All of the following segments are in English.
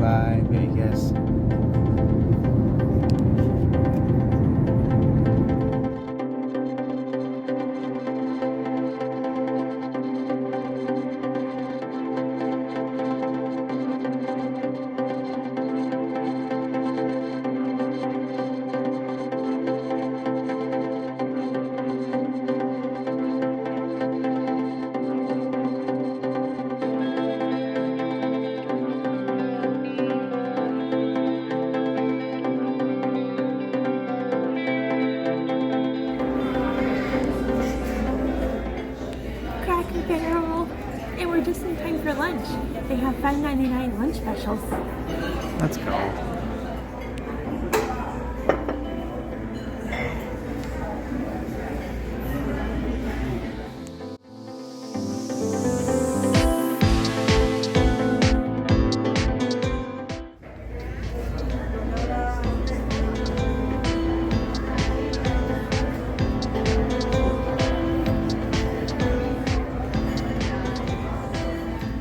Bye, Vegas. Cracker Barrel, and we're just in time for lunch. They have $5.99 lunch specials. Let's go.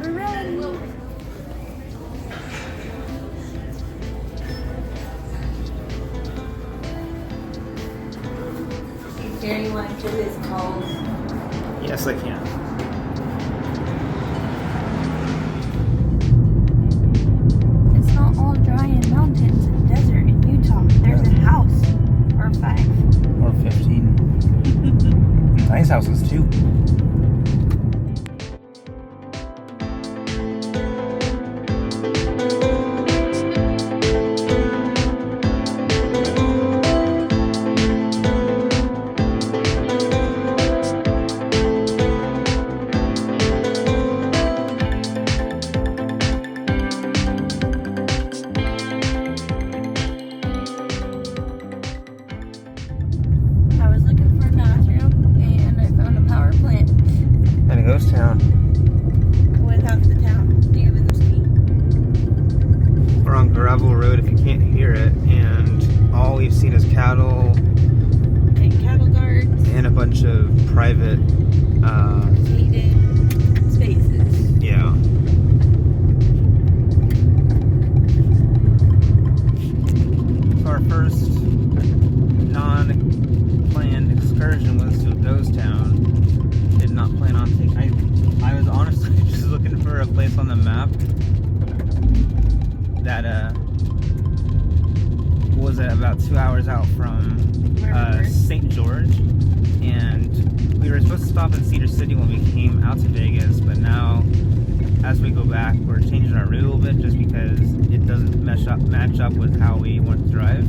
We're ready. Jerry lunch is cold. Yes, I can. It's not all dry and mountains and desert in Utah. There's a house. Or 5. Or 15. Nice houses, too. I was looking for a bathroom and I found a power plant And a ghost town. with half the town. Do you have a key? We're on gravel road if you can't hear it, and all we've seen is cattle And cattle guards, and a bunch of private, heated spaces. yeah. So our first non-planned excursion was to a ghost town. Did not plan on taking. I was honestly just looking for a place on the map that was about 2 hours out from Where we were. St. George, and we were supposed to stop in Cedar City when we came out to Vegas, but now as we go back we're changing our route a little bit just because it doesn't match up with how we want to drive.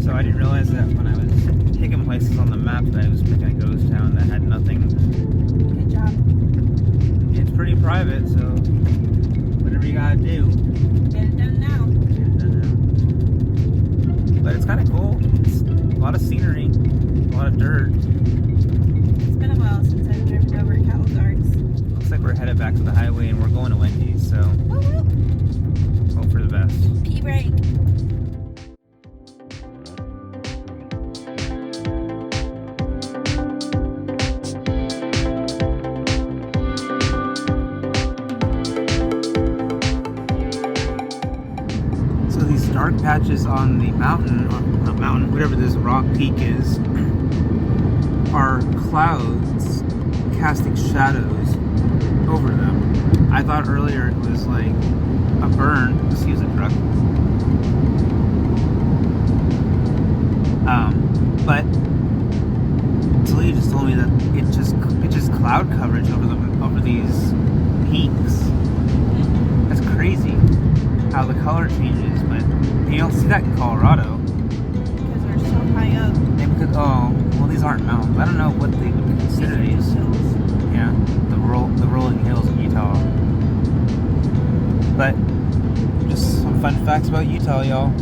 So I didn't realize that when I was picking places on the map that I was picking a ghost town that had nothing. Good job. It's pretty private, so whatever you gotta do. Get it done now. But it's kind of cool. It's a lot of scenery, a lot of dirt. It's been a while since I've driven over cattle guards. Looks like we're headed back to the highway and we're going to Wendy's, so hope for the best. Pee break. So these dark patches on the mountain, or not mountain, whatever this rock peak is, are clouds casting shadows over them. I thought earlier it was like a burn. Excuse the truck. But Talia just told me that it's just cloud coverage over these peaks. That's crazy how the color changes, but you don't see that in Colorado. Because we're so high up. Maybe because, well, these aren't mountains. I don't know what they would consider these. Hills. Yeah, the rolling hills of Utah. But just some fun facts about Utah, y'all.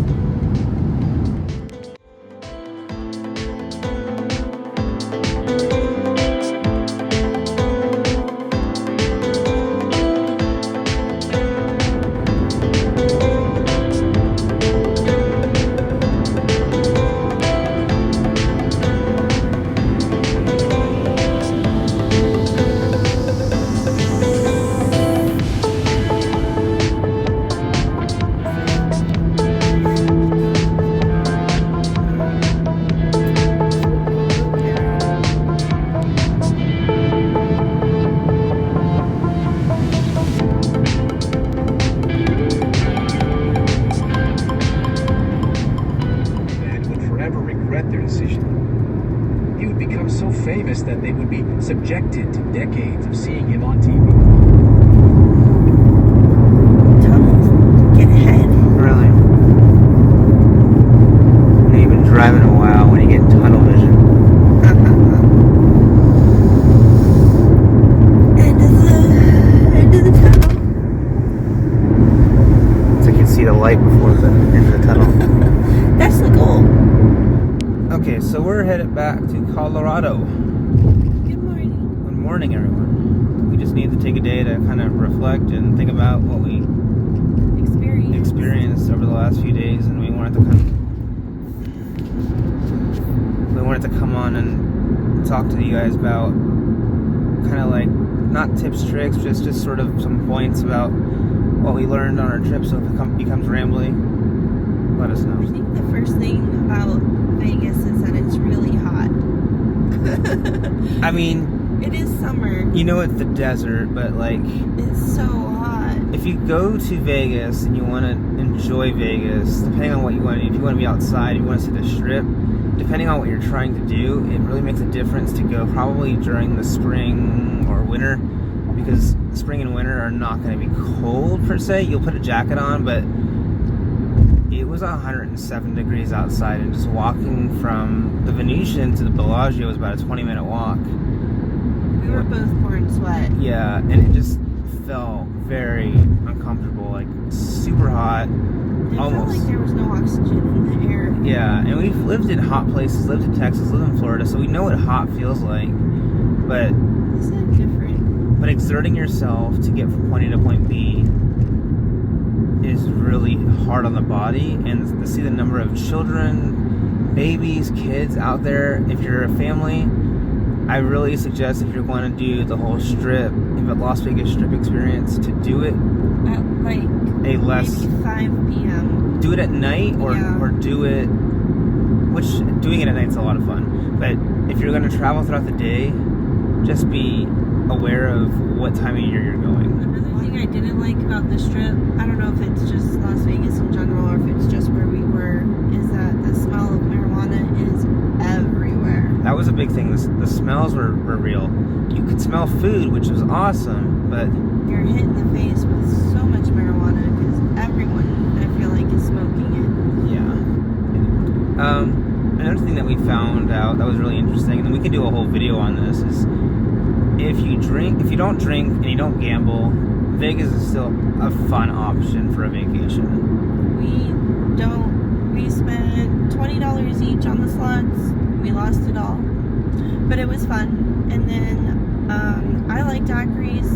we're headed back to Colorado. Good morning. Good morning, everyone. We just need to take a day to kind of reflect and think about what we experienced over the last few days, and we wanted to come on and talk to you guys about kind of like not tips, tricks, just sort of some points about what we learned on our trip. So if it becomes rambly, let us know. I think the first thing about Vegas is that it's really hot. I mean, it is summer. You know, it's the desert, but like, it's so hot. If you go to Vegas and you want to enjoy Vegas, depending on what you want to do, if you want to be outside, if you want to see the Strip, depending on what you're trying to do, it really makes a difference to go probably during the spring or winter, because spring and winter are not going to be cold per se. You'll put a jacket on, but it was 107 degrees outside, and just walking from the Venetian to the Bellagio was about a 20-minute walk. We were both pouring sweat. Yeah, and it just felt very uncomfortable, like super hot. It almost felt like there was no oxygen in the air. Yeah, and we've lived in hot places, lived in Texas, lived in Florida, so we know what hot feels like. But this is different. But exerting yourself to get from point A to point B is really hard on the body, and to see the number of children, babies, kids out there, if you're a family, I really suggest, if you're going to do the whole Strip, the Las Vegas Strip experience, to do it at like maybe 5 p.m. Do it at night, or do it, which doing it at night's a lot of fun. But if you're going to travel throughout the day, just be aware of what time of year you're going. Another thing I didn't like about the Strip, I don't know if it's just Las Vegas in general or if it's just where we were, is that the smell of marijuana is everywhere. That was a big thing. The smells were real. You could smell food, which was awesome, but you're hit in the face with so much marijuana because everyone, I feel like, is smoking it. Yeah. Another thing that we found out that was really interesting, and we could do a whole video on this, is if you don't drink and you don't gamble, Vegas is still a fun option for a vacation. We spent $20 each on the slots. We lost it all, but it was fun. And then I like daiquiris.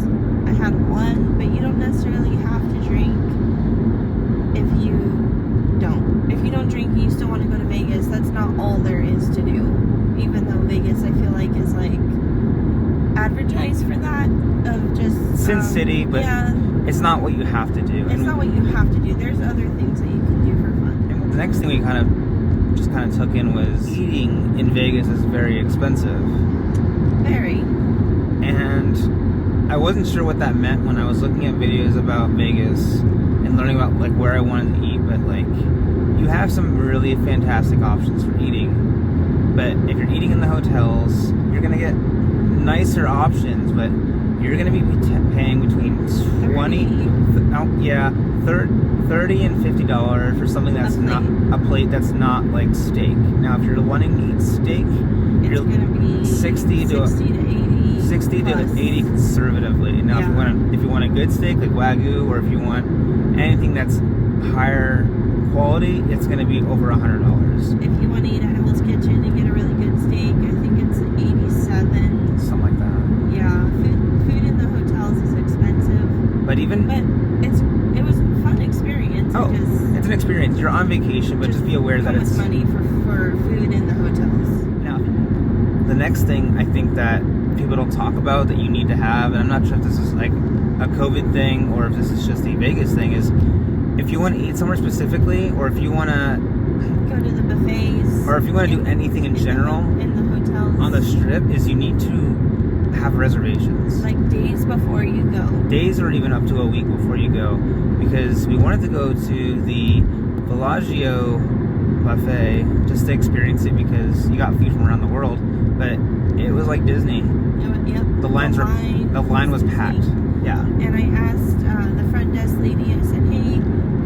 I had one, but you don't necessarily have to drink if you don't drink and you still want to go to Vegas. That's not all there is to do, even though Vegas, I feel like, is like advertised for that, of just Sin City, but it's not what you have to do. It's not what you have to do. There's other things that you can do for fun. And the next thing we kind of took in was eating in Vegas is very expensive. Very. And I wasn't sure what that meant when I was looking at videos about Vegas and learning about like where I wanted to eat, but like, you have some really fantastic options for eating. But if you're eating in the hotels, you're gonna get nicer options, but you're gonna be paying between $30 and $50 for something that's not a plate that's not like steak. Now, if you're wanting to eat steak, it's gonna be 60 to 80 conservatively. Now, if you want a good steak like Wagyu, or if you want anything that's higher quality, it's going to be over $100. If you want to eat at Hell's Kitchen and get a really good steak, I think it's $87. Something like that. Yeah, food in the hotels is expensive. But it was a fun experience. It's an experience. You're on vacation, but just be aware that it's money for food in the hotels. Now, the next thing I think that people don't talk about that you need to have, and I'm not sure if this is like a COVID thing or if this is just a Vegas thing, is if you want to eat somewhere specifically, or if you want to go to the buffets, or if you want to do anything in general in the hotels on the Strip, is you need to have reservations. Like days before you go. Days or even up to a week before you go, because we wanted to go to the Bellagio buffet just to experience it, because you got food from around the world, but it was like Disney. The line was packed. Yeah. And I asked the front desk lady, I said, hey,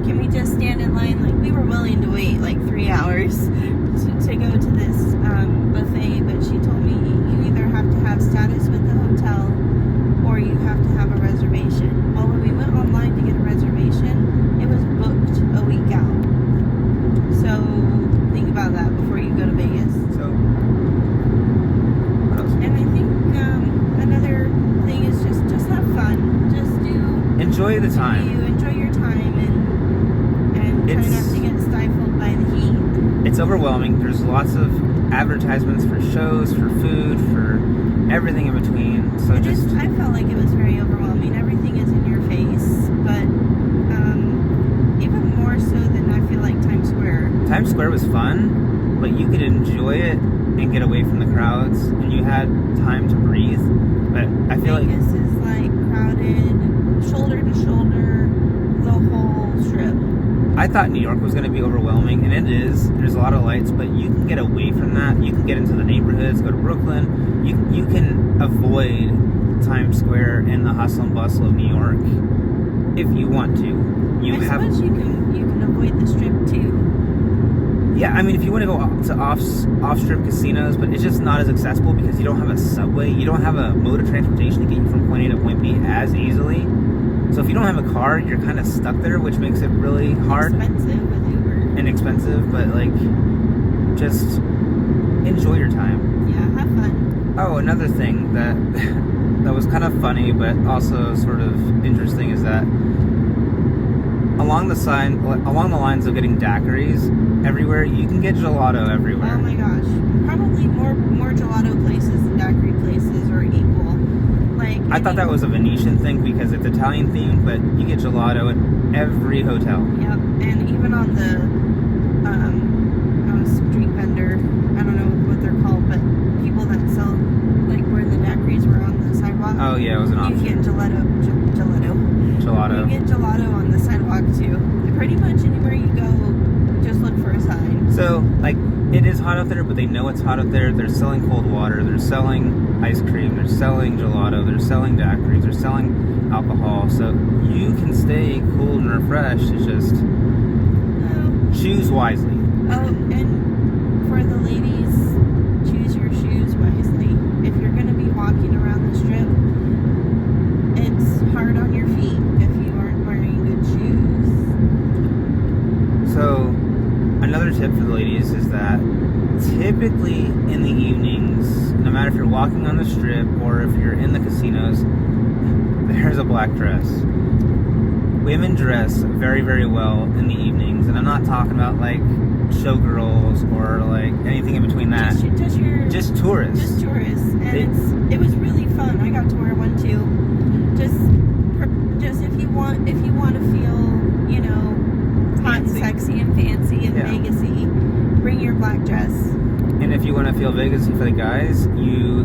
can we just stand in line? Like, we were willing to wait like 3 hours to go to this buffet, but she told me you either have to have status with the hotel or you have to have a reservation. Well, when we went online to get a reservation, it was booked a week out. So think about that before you go to Vegas. So enjoy the time. You enjoy your time and try It's- not to get stifled by the heat. It's overwhelming. There's lots of advertisements for shows, for food, for everything in between. So I felt like it was very overwhelming. Everything is in your face, but even more so than I feel like Times Square. Times Square was fun, but you could enjoy it and get away from the crowds, and you had time to breathe. But I feel like Vegas is like crowded, shoulder to shoulder, the whole strip. I thought New York was going to be overwhelming, and it is. There's a lot of lights, but you can get away from that. You can get into the neighborhoods, go to Brooklyn. You can avoid Times Square and the hustle and bustle of New York if you want to. I suppose you can avoid the strip too. Yeah, I mean, if you want to go to off-strip casinos, but it's just not as accessible because you don't have a subway, you don't have a mode of transportation to get you from point A to point B as easily. So if you don't have a car, you're kind of stuck there, which makes it really hard. Expensive with Uber. And expensive, but like, just enjoy your time. Yeah, have fun. Oh, another thing that that was kind of funny, but also sort of interesting is that along the lines of getting daiquiris everywhere, you can get gelato everywhere. Oh my gosh. Probably more gelato places than daiquiri places are equal. Like I thought that was a Venetian thing because it's Italian themed, but you get gelato at every hotel. Yep, and even on the street vendor, I don't know what they're called, but people that sell like where the daiquiris were on the sidewalk. Oh yeah, it was an option. You get gelato. Gelato. You get gelato on the sidewalk too. Pretty much anywhere you go, just look for a sign. So, like, it is hot out there, but they know it's hot out there. They're selling cold water. They're selling ice cream. They're selling gelato. They're selling daiquiris. They're selling alcohol. So you can stay cool and refreshed. It's just choose wisely. Oh, and for the ladies, choose your shoes wisely. If you're going to be walking around the strip, it's hard on your feet if you aren't wearing good shoes. So, another tip for the ladies is that typically in the evenings, no matter if you're walking on the strip or if you're in the casinos, there's a black dress. Women dress very, very well in the evenings, and I'm not talking about like showgirls or like anything in between that. Just tourists. Just tourists, and it was really fun. I got to wear one too. Just if you want to feel, you know, hot and sexy and fancy and Vegas-y, bring your black dress. And if you want to feel Vegas-y for the guys, you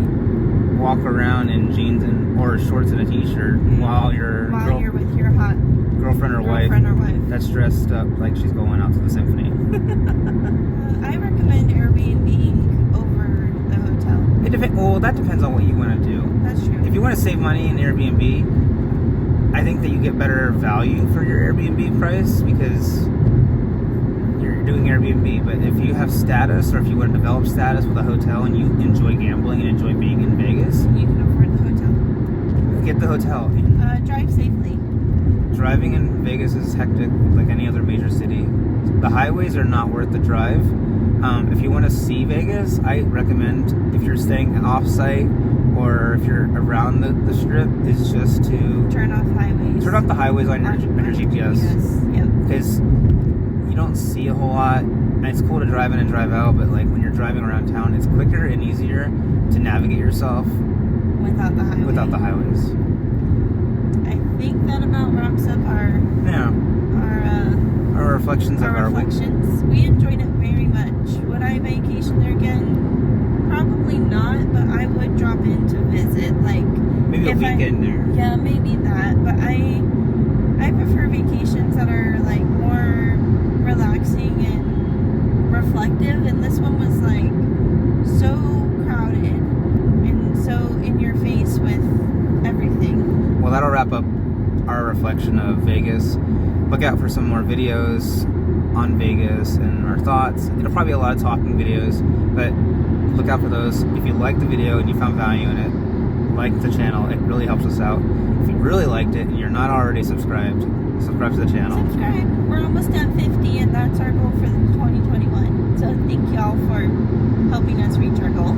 walk around in jeans or shorts and a t-shirt while you're with your hot girlfriend or wife that's dressed up like she's going out to the symphony. I recommend Airbnb over the hotel. Well, that depends on what you want to do. That's true. If you want to save money in Airbnb, I think that you get better value for your Airbnb price because you're doing Airbnb. But if you have status, or if you want to develop status with a hotel and you enjoy gambling and enjoy being in Vegas, you can afford the hotel. Get the hotel. Drive safely. Driving in Vegas is hectic like any other major city. The highways are not worth the drive. If you want to see Vegas, I recommend, if you're staying off-site or if you're around the strip, is just to turn off highways. Turn off the highways on your GPS. Yep. Because you don't see a whole lot, and it's cool to drive in and drive out, but like when you're driving around town, it's quicker and easier to navigate yourself without the highways. I think that about wraps up our reflections of our week. We enjoyed it very much. Would I vacation there again? Probably not, but I would drop in to visit. Like maybe a weekend there. Yeah, maybe that. But I prefer vacations that are like more relaxing and reflective. And this one was like so crowded and so in your face with everything. Well, that'll wrap up our reflection of Vegas. Look out for some more videos on Vegas and our thoughts. It'll probably be a lot of talking videos, but look out for those. If you liked the video and you found value in it, like the channel. It really helps us out. If you really liked it and you're not already subscribed, subscribe to the channel. Subscribe. We're almost at 50, and that's our goal for 2021. So thank y'all for helping us reach our goal.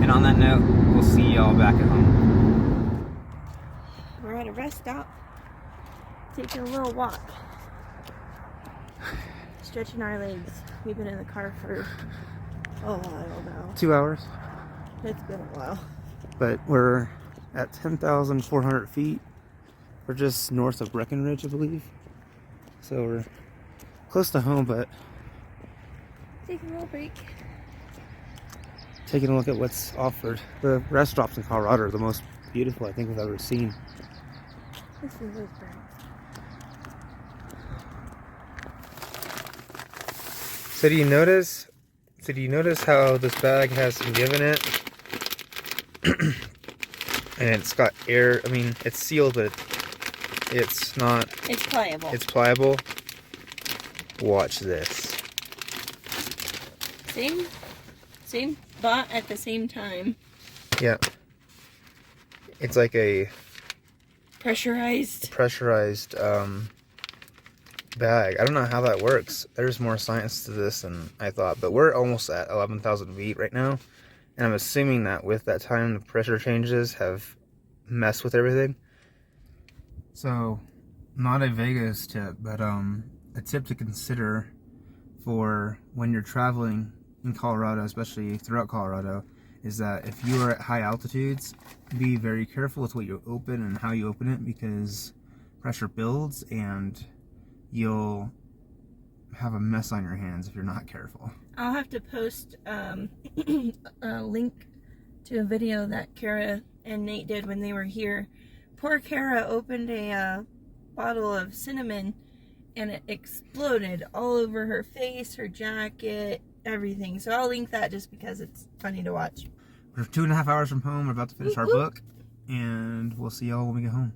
And on that note, we'll see y'all back at home. We're at a rest stop. Taking a little walk. Stretching our legs. We've been in the car for a while now. 2 hours. It's been a while. But we're at 10,400 feet. We're just north of Breckenridge, I believe. So we're close to home, but Taking a little break. taking a look at what's offered. The restaurants in Colorado are the most beautiful I think we've ever seen. Listen to those birds. So do you notice how this bag has some give in it? And it's got air, I mean, it's sealed, but it's not, It's pliable. it's pliable. Watch this. Same bought at the same time. Yeah. It's like a Pressurized. Bag. I don't know how that works. There's more science to this than I thought, but we're almost at 11,000 feet right now, and I'm assuming that with that time the pressure changes have messed with everything. So, not a Vegas tip, but a tip to consider for when you're traveling in Colorado, especially throughout Colorado, is that if you are at high altitudes, be very careful with what you open and how you open it, because pressure builds and you'll have a mess on your hands if you're not careful. I'll have to post a link to a video that Kara and Nate did when they were here. Poor Kara opened a bottle of cinnamon and it exploded all over her face, her jacket, everything. So I'll link that just because it's funny to watch. We're 2.5 hours from home. We're about to finish our book, and we'll see y'all when we get home.